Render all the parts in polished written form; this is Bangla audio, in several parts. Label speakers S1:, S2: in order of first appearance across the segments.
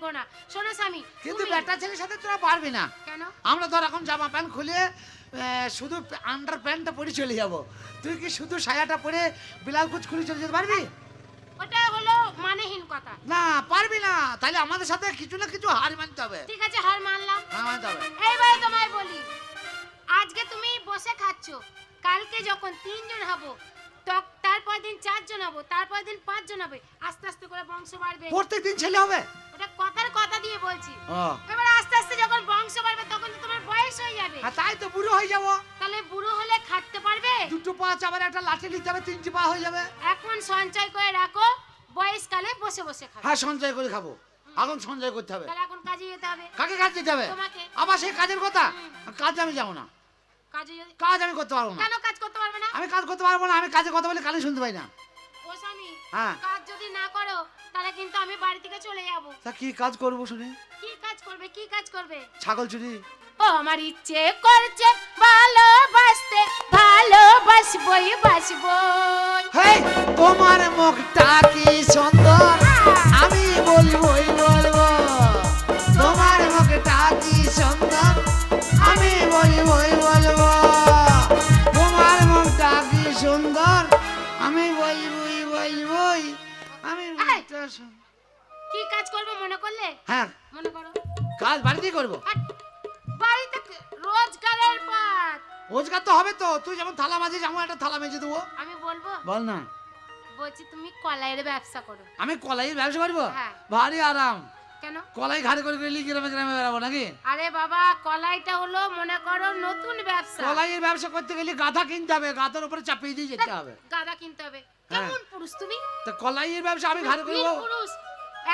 S1: পারবো না। শোনো স্বামী,
S2: কিন্তু
S1: তুমি-
S2: বেটা ছেলের সাথে তোরা পারবি না।
S1: কেন?
S2: আমরা ধর এখন জামা প্যান্ট খুলে শুধু আন্ডার প্যান্টটা পরে চলে যাব, তুই কি শুধু সায়াটা পরে ব্লাউজ কুচ খুলে চলে যেতে পারবি?
S1: ওটা হলো মানেহীন কথা।
S2: না পারবি না, তাহলে আমাদের সাথে কিছু না কিছু হার মানতে হবে।
S1: ঠিক আছে, হার মানলাম।
S2: হ্যাঁ মানতে হবে।
S1: এইবার তোমায় বলি, আজকে তুমি বসে খাচ্ছো, কালকে যখন 3 জন হবো, তারপর দিন 4 জন হবো, তারপর দিন 5 জন হবে, আস্তে আস্তে করে বংশ বাড়বে।
S2: প্রত্যেক দিন ছেলে হবে।
S1: ওটা কথার কথা দিয়ে বলছি।
S2: ও
S1: এবার আস্তে আস্তে যখন বংশ বাড়বে তখন তো তোমার বয়স হয়ে যাবে।
S2: হ্যাঁ তাই তো বুড়ো হয়ে যাব।
S1: তাহলে বুড়ো হলে খাটতে পারবে?
S2: দুটো পা আবার একটা লাঠি নিতে হবে, 3টি পা হয়ে যাবে।
S1: এখন সঞ্চয় করে রাখো, বয়সকালে বসে বসে খাবে।
S2: হ্যাঁ সঞ্চয় করে খাবো, এখন সঞ্চয় করতে হবে।
S1: তাহলে এখন কাজে যেতে হবে।
S2: কাকে কাজ দিতে হবে?
S1: তোমাকে।
S2: আবার সেই কাজের কথা? কাজ আমি যাবো না,
S1: কাজে যদি
S2: কাজ আমি করতে পারবো না।
S1: কেন কাজ করতে পারবে না?
S2: আমি কাজ করতে পারবো না, আমি কাজের কথা বলে কানে শুনতে পাই না।
S1: ও স্বামী,
S2: হ্যাঁ
S1: কাজ যদি না করো তাহলে কিন্তু আমি বাড়ি থেকে চলে যাব।
S2: তা কি কাজ করবো শুনি?
S1: কি কাজ করবে? কি কাজ করবে?
S2: ছাগল চুরি।
S1: ও আমার ইচ্ছে করছে ভালোবাসতে, ভালোবাসবই বাসবই।
S2: হেই তোমার মুখটা কি সুন্দর, আমি বলবোই বলবো। তোমার মুখটা কি সুন্দর, আমি বলবোই বলবো। তোমার মুখটা কি সুন্দর, আমি বলবোই বলবোই। আমি মুখটা সুন্দর।
S1: কি কাজ করবে মনে করলে?
S2: হ্যাঁ
S1: মনে করো।
S2: কাজ বাড়িতেই করবো।
S1: হাট, বাড়িতে রোজগারের পথ।
S2: রোজগার তো হবে তো, তুই যেমন থালা মাঝে যেমন একটা থালা মেজে দেবো।
S1: আমি বলবো?
S2: বল না।
S1: বলছি তুমি কলাইয়ের ব্যবসা করো।
S2: আমি কলাইয়ের ব্যবসা করবো?
S1: হ্যাঁ।
S2: ভারী আরাম।
S1: কেন?
S2: কলাই ঘাড়ে করে গেলি গ্রামে গ্রামে বেড়াবো নাকি?
S1: আরে বাবা, কলাইটা হলো মনে করো নতুন ব্যবসা।
S2: কলাইয়ের ব্যবসা করতে গেলে গাধা কিনতে হবে, গাধার উপরে চাপিয়ে দিয়ে যেতে হবে।
S1: গাদা কিনতে হবে।
S2: হ্যাঁ।
S1: কেমন পুরুষ তুমি?
S2: তা কলাইয়ের ব্যবসা আমি ঘাড়ে
S1: তুমি
S2: করবো।
S1: পুরুষ,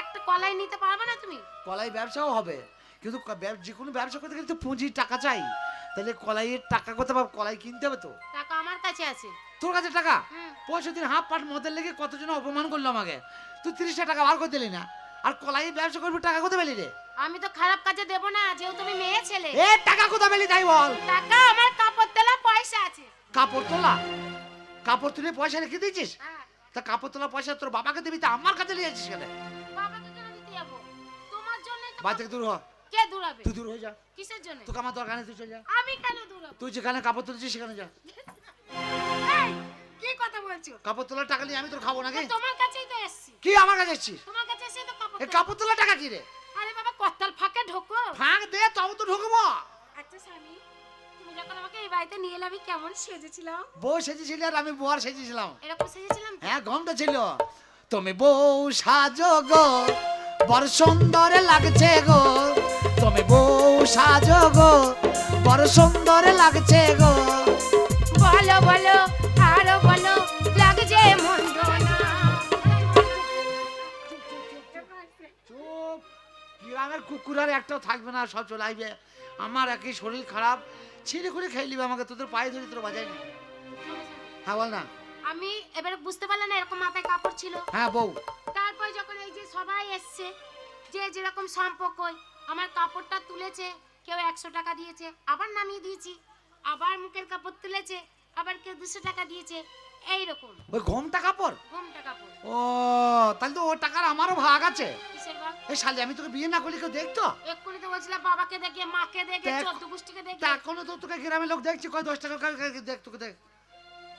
S1: একটা কলাই নিতে পারবে না তুমি?
S2: কলাই ব্যবসাও হবে, কিন্তু যে কোনো ব্যবসা করতে গেলে তো পুঁজির টাকা চাই। তাহলে কলাইয়ের টাকা করতে হবে, কলাই কিনতে হবে তো।
S1: টাকা আমার কাছে আছে।
S2: তোর কাছে টাকা?
S1: হুম।
S2: 65 হাফ পাট মদের লেগে কতজন অপমান করলো আমাকে, তুই 30টা টাকা বার করে দিলি না। আর কলাইয়ের ব্যবসা করবি, টাকা কোথায় পেলি রে?
S1: আমি তো খারাপ কাজে দেব না, যেহেতু তুমি মেয়ে ছেলে।
S2: এ টাকা কোথায় পেলি তাই বল।
S1: টাকা আমার কাপড় তোলা পয়সা আছে।
S2: কাপড় তোলা? কাপড় তুলে পয়সা রেখে দিয়েছিস?
S1: হ্যাঁ।
S2: তা কাপড় তোলা পয়সা তোর বাবাকে দিবি, তা আমার কাছে নিয়ে যাচ্ছিস কেন?
S1: বাবাকে কেন দিতে যাবো? তোমার জন্যই তো।
S2: বাড়ি থেকে দূর হ।
S1: কে দূরাবে?
S2: তুই দূর হয়ে যা।
S1: কিসের জন্য?
S2: তোকে আমার দরকার নেই, তুই চলে যা।
S1: আমি কেন দূরাবো?
S2: তুই যেখানে কাপড় তুলছিস সেখানে যা।
S1: এই, কি কথা বলছো?
S2: কাপড় তোলার টাকা নিয়ে আমি তোর খাবো নাকি?
S1: তোমার কাছেই তো এসেছি।
S2: কি আমার কাছে এসছিস?
S1: তোমার কাছে এসে তো কাপড়
S2: এই
S1: তোলা-
S2: কাপড় তোলার টাকা কি রে?
S1: আরে বাবা, কত্তাল ফাঁকে ঢোকো।
S2: ফাঁক দে তবে তো ঢুকবো।
S1: আচ্ছা স্বামী, তুমি যখন আমাকে এই বাড়িতে নিয়ে এলে আমি কেমন সেজেছিলাম?
S2: বউ সেজেছিলি আর আমি বউয়ার সেজেছিলাম।
S1: এরকম সেজেছিলাম তো?
S2: হ্যাঁ ঘন্টা ছিল। তুমি বউ সাজো গো, বড় সুন্দর লাগছে গো। তুমি বউ সাজো গো, বড় সুন্দর লাগছে গো।
S1: বলো বলো, আরো বলো, লাগছে মন্দ না।
S2: চুপ, গ্রামের কুকুর আর একটাও থাকবে না, সব চলে আসবে। আমার একই শরীর খারাপ, ছিঁড়ে করে খেয়ে নিবে আমাকে, তোদের পায়ে ধরে তোর বাজাই না। হ্যাঁ বল না।
S1: আমি এবারে বুঝতে পারলাম না এরকম মাথায় কাপড় ছিল।
S2: হ্যাঁ বউ।
S1: তারপর যখন এই যে সবাই এসছে, যে যেরকম সম্পর্ক, আমার কাপড়টা তুলেছে, কেউ 100 টাকা দিয়েছে, আবার নামিয়ে দিয়েছি, আবার মুখের কাপড় তুলেছে, আবার কেউ 200 টাকা দিয়েছে, এইরকম
S2: ওই ঘোমটা কাপড়?
S1: ঘোমটা কাপড়।
S2: ও তাহলে তো ও টাকার আমারও ভাগ আছে।
S1: কিসের ভাগ?
S2: এই শালি আমি তোকে বিয়ে না করলে কেউ দেখতো?
S1: এক্ষুনি তো বলছিলাম বাবাকে দেখে, মাকে দেখে,
S2: দেখ-
S1: 14 গোষ্ঠীকে দেখে।
S2: তা এখনো তো তোকে গ্রামের লোক দেখছি, কয় 10 টাকা দেখ তোকে দেখ।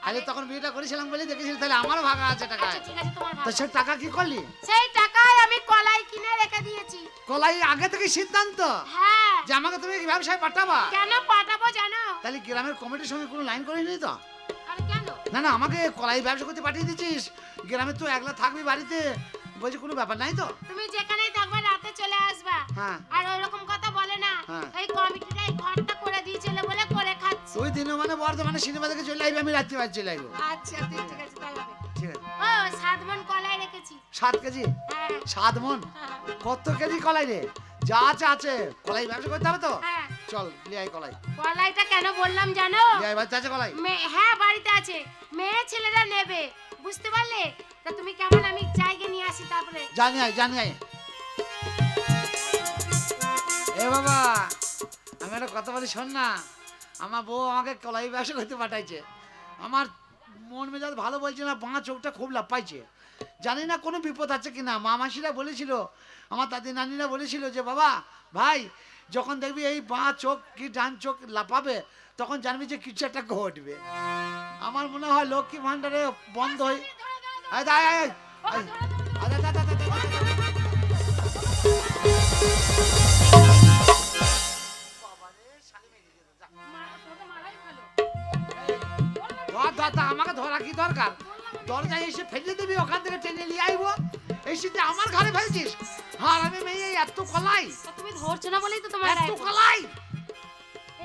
S2: আরে তখন বিয়েটা করেছিলাম বলে দেখেছিলি, তাহলে আমারও ভাগ আছে টাকা।
S1: আচ্ছা ঠিক আছে, তোমার ভাগ।
S2: তো সে টাকা কি করলি?
S1: সেই টাকায় আমি কলাই কিনে রেখে দিয়েছি।
S2: কলাই আগে থেকে সিদ্ধান্ত
S1: হ্যাঁ।
S2: যে আমাকে তুমি এই ব্যবসায় পাঠাবা?
S1: কেন পাঠাবো জানো?
S2: তাহলে গ্রামের কমিটির সঙ্গে কোনো লাইন করে নি তো?
S1: আরে কেন?
S2: না না, আমাকে কলাই ব্যবসা করতে পাঠিয়ে দিচ্ছিস, গ্রামে তো একলা থাকবি বাড়িতে, বলছি কোনো ব্যাপার নাই তো?
S1: তুমি যেখানেই থাকবে রাতে চলে আসবা।
S2: হ্যাঁ।
S1: আর ওইরকম কথা বলে না।
S2: হ্যাঁ।
S1: এই কমিটিটা এই ঘরটা করে দিয়েছিল বলে করে খাচ্ছি।
S2: তুই দিনে মানে বর্ধমানে সিনেমা দেখে চলে আসবি, আমি রাত্রি বাড়ি চলে আসবো।
S1: আচ্ছা ঠিক আছে, তাই হবে।
S2: ঠিক আছে।
S1: ও 7 মণ কলাই রেখেছি।
S2: 7 কেজি?
S1: হ্যাঁ
S2: 7 মন?
S1: হ্যাঁ,
S2: কত কেজি কলাই রে? যা আছে আছে, কলাই ব্যবসা করতে হবে তো।
S1: হ্যাঁ।
S2: চল লিয়ে আয় কলাই।
S1: কলাইটা কেন বললাম জানো?
S2: লিয়ে আয়, বাচ্চা আছে কলাই?
S1: হ্যাঁ বাড়িতে আছে, মেয়ে ছেলেরা নেবে, বুঝতে পারলে? তা তুমি কেমন, আমি জায়গা নিয়ে আসি তারপরে।
S2: জানি আয়, জানি আয়। এ বাবা, আমি একটা কথা বলি শোন না। আমার বউ আমাকে কলাই ব্যবসা করতে পাঠাইছে। আমার মন মেজাজ ভালো বলছে না, বাঁ চোখটা খুব লাফাইছে। জানি না কোনো বিপদ আছে কিনা। মা মাসিরা বলেছিল, আমার দাদি নানিরা বলেছিল যে বাবা ভাই যখন দেখবি এই বাঁ চোখ কি ডান চোখ লাফাবে তখন জানবি যে কিছু একটা ঘটবে। আমার মনে হয় লক্ষ্মী ভান্ডারে বন্ধ হয়ে আয়, আয়, আয়, আয়, আয়, আয়, আয়, আয়, আয়, আয়, আয়, আয়। ধর ধর ধর, আমাকে ধরা কি দরকার? দরজায় এসে ফেলে দিবি, ওখান থেকে টেনে নিয়ে আইবো। এই শীতে আমার ঘরে ফেলছিস? আর আমি মেয়ে এত কলাই,
S1: তুমি ধরছো না বলেই তো তোমার
S2: এত কলাই,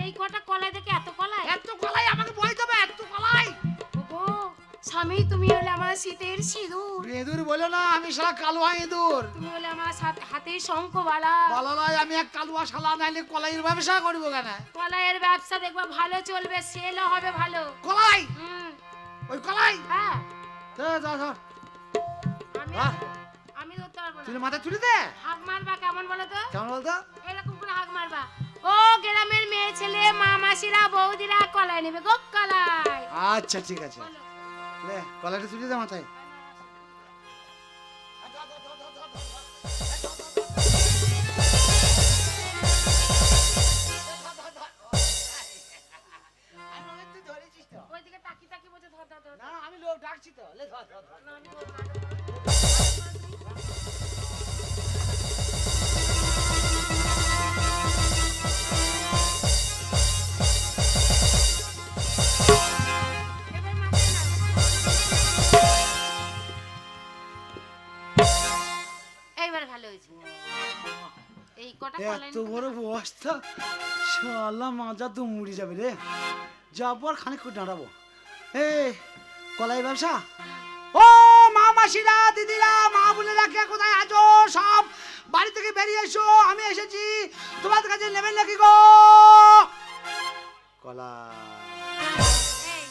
S1: এই কটা কলাই দেখে এত কলাই।
S2: এত কলাই আমাকে বই দেবে, এত কলাই।
S1: ওগো স্বামী, তুমি হলে আমার শীতের সিঁদুর।
S2: ইঁদুর বলো না, আমি শালা কালুয়া ইঁদুর।
S1: তুমি হলে আমার হাতে শঙ্খবালা।
S2: বলো নয়, আমি এক কালুয়া শালা, নাইলে কলাইয়ের ব্যবসা করবো কেন?
S1: কলাইয়ের ব্যবসা দেখবা ভালো চলবে, সেলও হবে ভালো।
S2: কলাই,
S1: হুম,
S2: ওই কলাই।
S1: হ্যাঁ।
S2: ধর ধর ধর,
S1: আমি
S2: বাহ।
S1: আমি ধরতে পারবো না।
S2: তুই মাথায় তুলে দে।
S1: হাঁক মারবা কেমন বলো তো?
S2: কেমন বলতো?
S1: এরকম করে হাঁক মারবা, ও গ্রামের মেয়ে ছেলে মা মাসিরা বৌদিরা কলাই নেবে গো, কলাই।
S2: আচ্ছা ঠিক আছে,
S1: বলো।
S2: লে কলাইটা তুলে দে মাথায়।
S1: ওইদিকে তাকি তাকি বলছে ধর ধর ধর।
S2: না আমি লোক ডাকছি তো, লে ধর ধর ধর।
S1: না, আমি বলবো না। এবার মাথায় নাও। এইবার ভালো হয়েছে। এই কটা কলাই
S2: এত বড় অবস্থা, শালা মাজা তো মুড়ি যাবে রে। যাবো আর খানিক করে দাঁড়াবো। এই কলাই ব্যবসা। ও মা মাসিরা, দিদিরা, মা বোনেরা, কে কোথায় আছো? সব বাড়ি থেকে বেরিয়ে এসো, আমি এসেছি। তোমার কাছে নেবেন নাকি গো কলাই?
S1: এই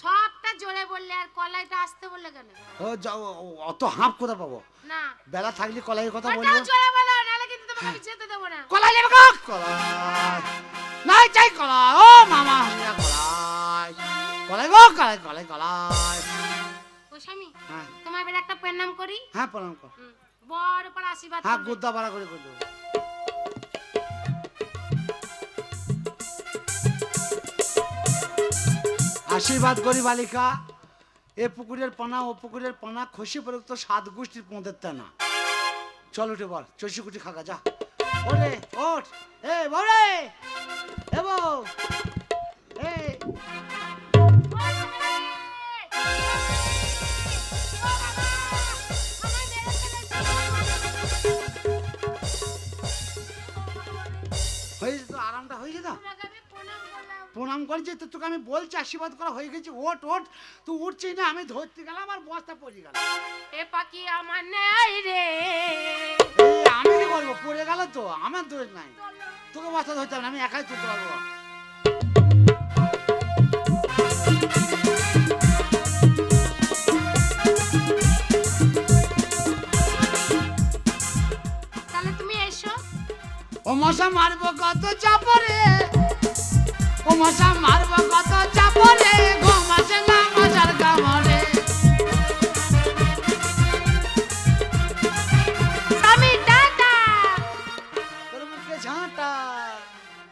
S1: সবটা জোরে বললে আর কলাইটা আসতে বললে কেন?
S2: ও যাও, অত হাঁপ কোথা পাবো?
S1: না,
S2: বেলা থাকলে কলাইয়ের কথা
S1: ওটাও
S2: বলবো।
S1: জোরে বলো, নাহলে কিন্তু তোমাকে আমি যেতে দেবো না।
S2: কলাই নেবে গো? কলাই নাই চাই, কলাই। ও মামা হাসিরা, কলাই কলাই গো, কলাই কলাই কলাই।
S1: ও স্বামী,
S2: হ্যাঁ
S1: তোমার বেলা একটা প্রণাম করি।
S2: হ্যাঁ প্রণাম কর।
S1: বড় পর আশীর্বাদ
S2: হ্যাঁ
S1: করবে।
S2: গুদ্দা বাড়া করে দেবো। আশীর্বাদ করি বালিকা, এ পুকুরের পানা ও পুকুরের পানা খসে পড়ে তো 7 গোষ্ঠীর পদের না। চল উঠে বল, চষি কুটি খাগা যা। ওরে ওঠ, এ বড়ে, এ বউ, এ হয়েছে তো, আরামটা হয়েছে তো।
S1: তোমাকে আমি প্রণাম করলাম।
S2: প্রণাম করছি তো, তোকে আমি বলছি আশীর্বাদ করা হয়ে গেছে, ওঠ ওঠ। তুই উঠছিস না, আমি ধরতে গেলাম আর বস্তা পড়ে গেল।
S1: এ পাখি আমার নেই রে।
S2: এই আমি কি করবো, পড়ে গেল তো, আমার দোষ নাই। তোকে বস্তা ধরতে হবে না, আমি একাই তুলতে পারবো।
S1: তাহলে তুমি এসো।
S2: ও মশা মারবো কত চাপরে, ও মশা মারবো কত চাপরে, ঘুম আসে না মশার কামড়ে।
S1: স্বামী টাটা।
S2: তোর মুখে ঝাঁটা।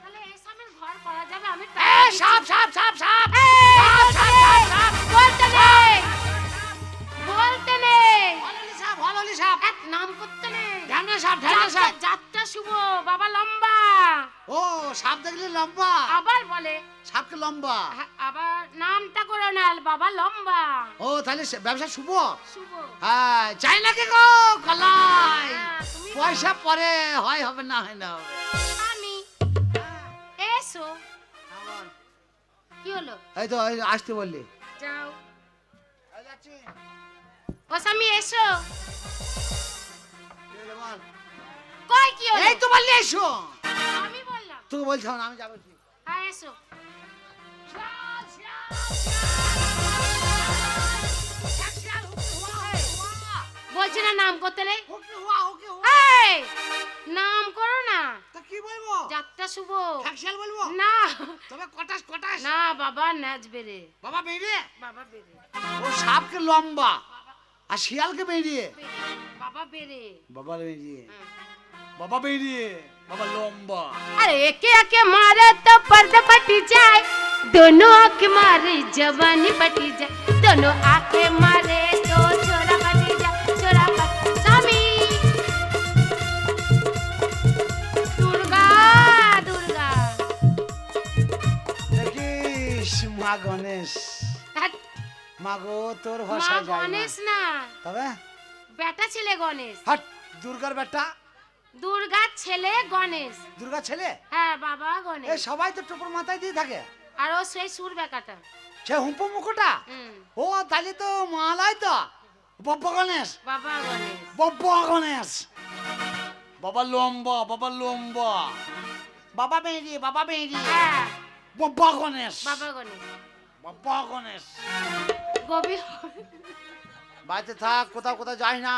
S1: তাহলে এই স্বামীর ঘর করা যাবে? আমি
S2: এ সাপ সাপ সাপ সাপ
S1: এই,
S2: সাপ সাপ সাপ সাপ।
S1: বলতে নেই, বলতে নেই,
S2: হললি সাপ, হললি সাপ,
S1: এক নাম করতে নেই।
S2: ঢ্যামনা সাপ, ঢ্যামনা সাপ।
S1: যাত্রা শুভ, বাবা লম্বা।
S2: ও সাপ দেখলে লম্বা,
S1: আবার বলে
S2: সাপকে লম্বা।
S1: আবার নামটা করে না, বাবা লম্বা।
S2: ও তাহলে ব্যবসা শুভ।
S1: শুভ।
S2: হ্যাঁ চাই নাকি গো কলাই?
S1: হ্যাঁ, তুমি
S2: পয়সা পরে হয়, হবে না হয় না হবে।
S1: স্বামী এসো। কি হলো?
S2: এই তো এই আসতে বললি।
S1: যাও।
S2: এই যাচ্ছি।
S1: ও স্বামী এসো।
S2: এই রে বল।
S1: কই কি হলো?
S2: এই তো বললি এসো।
S1: আমি বললাম
S2: তোকে বলছিলাম না, আমি যাবো।
S1: হ্যাঁ এসো। বলছি না নাম করতে নেই। এই, নাম করো না।
S2: তা কি বলবো?
S1: যাত্রা শুভ।
S2: ঠ্যাকশাল বলবো?
S1: না
S2: তবে কটাস কটাস।
S1: না, বাবা নাচবে রে।
S2: বাবা বেরে।
S1: বাবা বেরে।
S2: ও সাপকে লম্বা। আর শিয়ালকে বেরিয়ে
S1: বাবা বেড়ে
S2: বাবা বেরিয়ে বাবা বেরিয়ে বাবা লম্বা।
S1: अरे एके आके मारे तो पर्दा फटी जाए, दोनों आंख मारे जवानी फटी जाए, दोनों आंखें मारे तो छोरा फटी जाए, छोरा फट स्वामी दुर्गा दुर्गा
S2: দেখিস মা গণেশ, মা গো তোর
S1: মা
S2: ভাষা যায় না।
S1: গণেশ না,
S2: তবে
S1: বেটা ছেলে গণেশ,
S2: হাট, দুর্গার বেটা,
S1: দুর্গার ছেলে গণেশ।
S2: দুর্গা ছেলে।
S1: হ্যাঁ বাবা
S2: এই
S1: গণেশ।
S2: সবাই তো টোপর মাথায় দিয়ে থাকে।
S1: আর ও সেই সুর বেকাটা।
S2: সে হুম্পো মুখোটা,
S1: হুম,
S2: ও তাহলে তো মালাই তো বাবা গণেশ,
S1: বাবা গণেশ।
S2: বাবা গণেশ, বাবা লম্বা, বাবা লম্বা, বাবা বেরিয়ে, বাবা বেরিয়ে,
S1: হ্যাঁ
S2: বাবা গণেশ,
S1: বাবা গণেশ।
S2: বাবা গণেশ।
S1: গভীর
S2: বাড়িতে থাক, কোথাও কোথাও যাই না।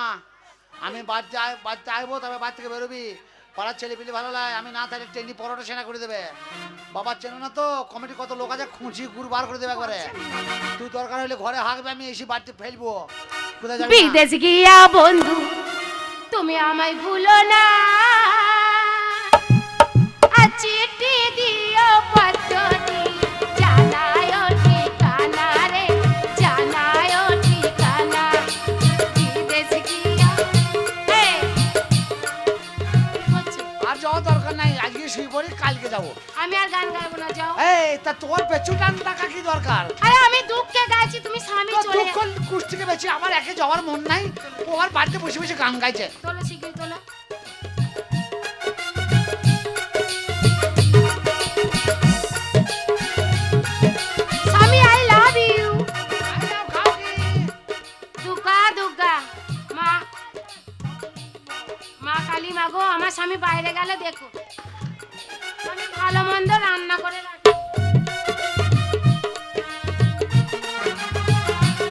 S2: আমি বাড়িতে আইবো, তবে বাড়ি থেকে বেরোবি। পাড়ার ছেলে পিলে ভালো লাগে, আমি না থাকলে ট্রেনি পরোটা সেনা করে দেবে। বাবার চেনো না তো, কমিটি কত লোক আছে, খুঁচি গুড় বার করে দেবে একবারে। তুই দরকার হলে ঘরে হাঁকবে, আমি এসে বাড়িতে ফেলবো। কোথায় যাবি না?
S1: বিদেশ গিয়া বন্ধু তুমি আমায় ভুলো না, আর চিঠি দিও পত্র দিও, জানায় ঠিকানা রে, জানায় ঠিকানা। বিদেশ গিয়া
S2: আর যাওয়ার দরকার নাই, আজকে শুয়ে পড়ি, কালকে যাবো।
S1: আমি আর গান গাইবো না, যাও।
S2: এই তা তোর পেছু টান টাকা কি দরকার?
S1: আরে আমি দুঃখে গাইছি, তুমি স্বামী
S2: তোর
S1: চলে
S2: দুঃখ কুষ্টিকে বেশি, আমার একে যাওয়ার মন নাই। ও আমার বাড়িতে বসে বসে গান গাইছে।
S1: তোলো শিগগিরি তোলো। স্বামী I love you. Durga Durga মা, মা কালী মা গো, আমার স্বামী বাইরে গেলে দেখো, আমি ভালো মন্দ রান্না